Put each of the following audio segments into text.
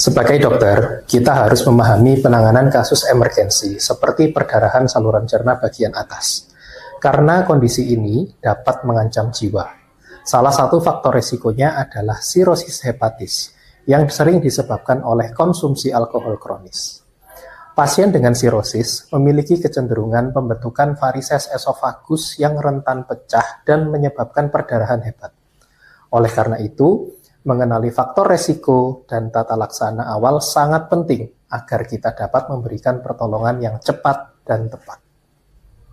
Sebagai dokter, kita harus memahami penanganan kasus emergensi seperti perdarahan saluran cerna bagian atas. Karena kondisi ini dapat mengancam jiwa. Salah satu faktor risikonya adalah sirosis hepatis yang sering disebabkan oleh konsumsi alkohol kronis. Pasien dengan sirosis memiliki kecenderungan pembentukan varises esofagus yang rentan pecah dan menyebabkan perdarahan hebat. Oleh karena itu, mengenali faktor resiko dan tata laksana awal sangat penting agar kita dapat memberikan pertolongan yang cepat dan tepat.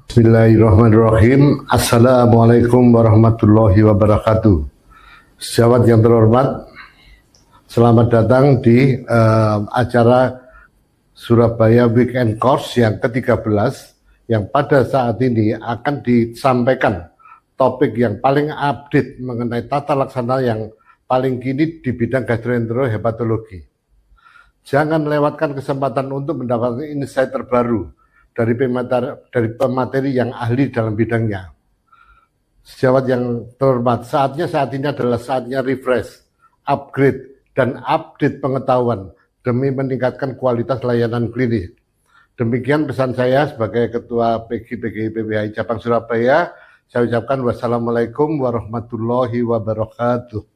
Bismillahirrahmanirrahim. Assalamualaikum warahmatullahi wabarakatuh. Sejawat yang terhormat, selamat datang di acara Surabaya Weekend Course yang ke-13 yang pada saat ini akan disampaikan topik yang paling update mengenai tata laksana yang paling kini di bidang gastroenterohepatologi. Jangan lewatkan kesempatan untuk mendapatkan insight terbaru dari pemateri yang ahli dalam bidangnya. Sejawat yang terhormat, saat ini adalah saatnya refresh, upgrade, dan update pengetahuan demi meningkatkan kualitas layanan klinis. Demikian pesan saya sebagai Ketua PGI PPHI Cabang Surabaya. Saya ucapkan wassalamualaikum warahmatullahi wabarakatuh.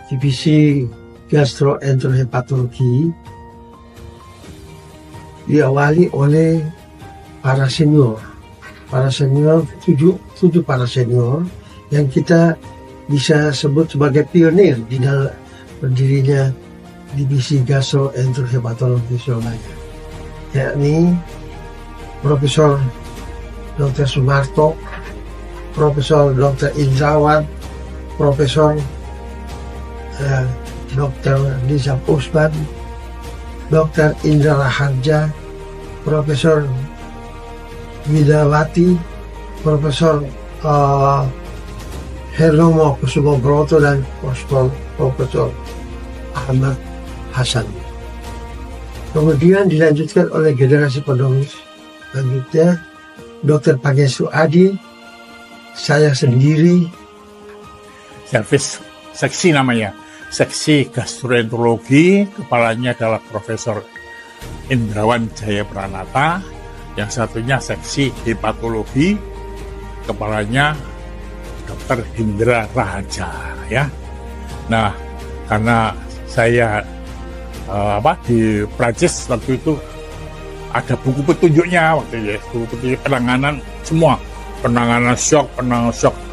Divisi gastroenterohepatologi diawali oleh para senior 7 para senior yang kita bisa sebut sebagai pionir di dalam berdirinya Divisi Gastroenterohepatologi Surabaya, yakni Profesor Dr. Sumarto, Profesor Dr. Indrawan, Profesor Dr. Nizam Usman, Dr. Indra Raharja, Profesor Widawati, Profesor Hernomo Kusumobroto, dan Profesor Ahmad Hasan. Kemudian dilanjutkan oleh generasi penerus selanjutnya Dr. Pangestu Adi, saya sendiri, servis seksi namanya, seksi gastroenterologi, kepalanya adalah Profesor Indrawan Jaya Pranata, yang satunya seksi hepatologi, kepalanya Dr. Indra Raharja, ya. Nah, karena saya di Prancis waktu itu ada buku petunjuknya waktu itu, buku petunjuk penanganan semua, penanganan shock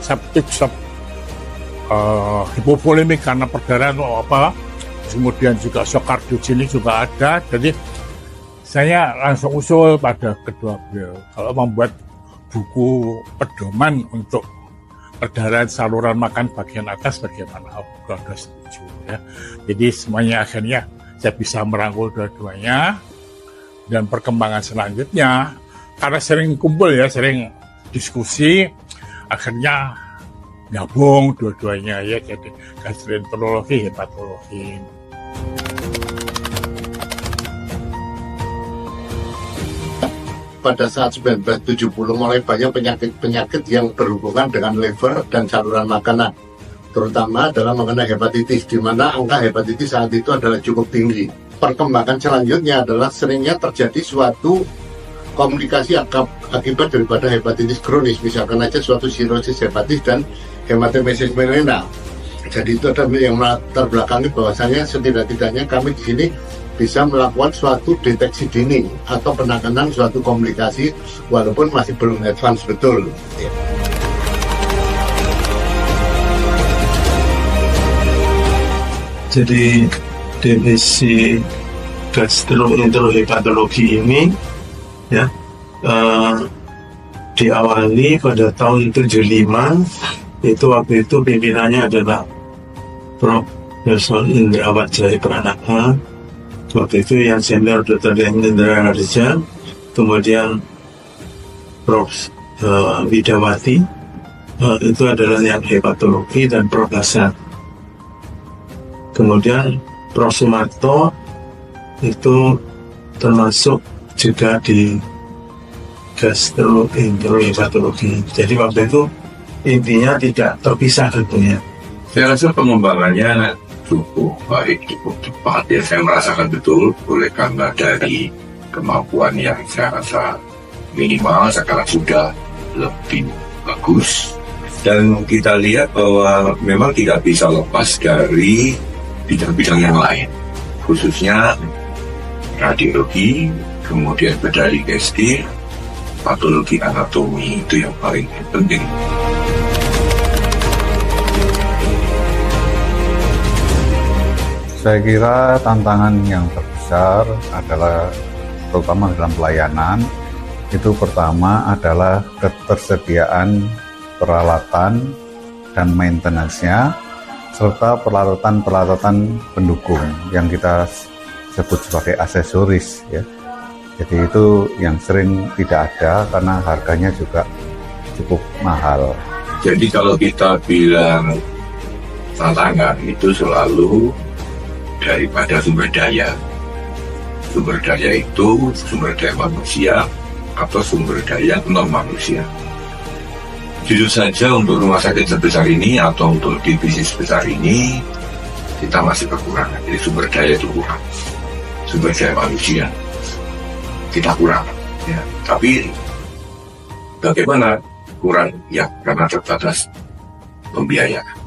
septic, shock hipovolemik karena perdarahan kemudian juga shock kardiogenik juga ada. Jadi saya langsung usul pada kedua beliau kalau membuat buku pedoman untuk perdarahan saluran makan bagian atas bagaimana. Beliau setuju, ya. Jadi semuanya akhirnya saya bisa merangkul dua-duanya, dan perkembangan selanjutnya karena sering kumpul ya, sering diskusi, akhirnya gabung dua-duanya ya, jadi gastroenterologi, hepatologi. pada saat 1970 mulai banyak penyakit-penyakit yang berhubungan dengan liver dan saluran makanan, terutama adalah mengenai hepatitis, di mana angka hepatitis saat itu adalah cukup tinggi. Perkembangan selanjutnya adalah seringnya terjadi suatu komplikasi akibat daripada hepatitis kronis, misalkan aja suatu sirosis hepatis dan hematemesis melena. Jadi itu ada yang melatar belakangi bahwasanya setidak-tidaknya kami di sini bisa melakukan suatu deteksi dini atau penanganan suatu komplikasi walaupun masih belum advance betul. Jadi definisi gastroenterohepatologi ini ya diawali pada tahun 75. Itu waktu itu pimpinannya adalah Prof. Indrawat Jaya Pranaka. Waktu itu yang senior Dr. Indra Harja, kemudian Prof. Widawati, itu adalah yang hepatologi, dan Prof. Hasan. Kemudian Prof. Sumarto itu termasuk juga di gastroenterohepatologi. Jadi waktu itu intinya tidak terpisah tentunya. Saya rasa pengembangannya cukup baik, cukup cepat ya. Saya merasakan betul oleh karena dari kemampuan yang saya rasa minimal sekarang sudah lebih bagus. Dan kita lihat bahwa memang tidak bisa lepas dari bidang-bidang yang lain, khususnya radiologi, kemudian bedah digestif, patologi anatomi, itu yang paling penting. Saya kira tantangan yang terbesar adalah terutama dalam pelayanan. Itu pertama adalah ketersediaan peralatan dan maintenance-nya, serta peralatan-peralatan pendukung yang kita sebut sebagai aksesoris ya. Jadi itu yang sering tidak ada karena harganya juga cukup mahal. Jadi kalau kita bilang tantangan itu selalu daripada sumber daya. Sumber daya itu sumber daya manusia atau sumber daya non-manusia. Jujur saja untuk rumah sakit sebesar ini atau untuk divisi sebesar ini kita masih kekurangan. Jadi sumber daya itu kurang. Sumber daya manusia kita kurang. Ya. Tapi bagaimana kurang? Ya karena terbatas pembiayaan.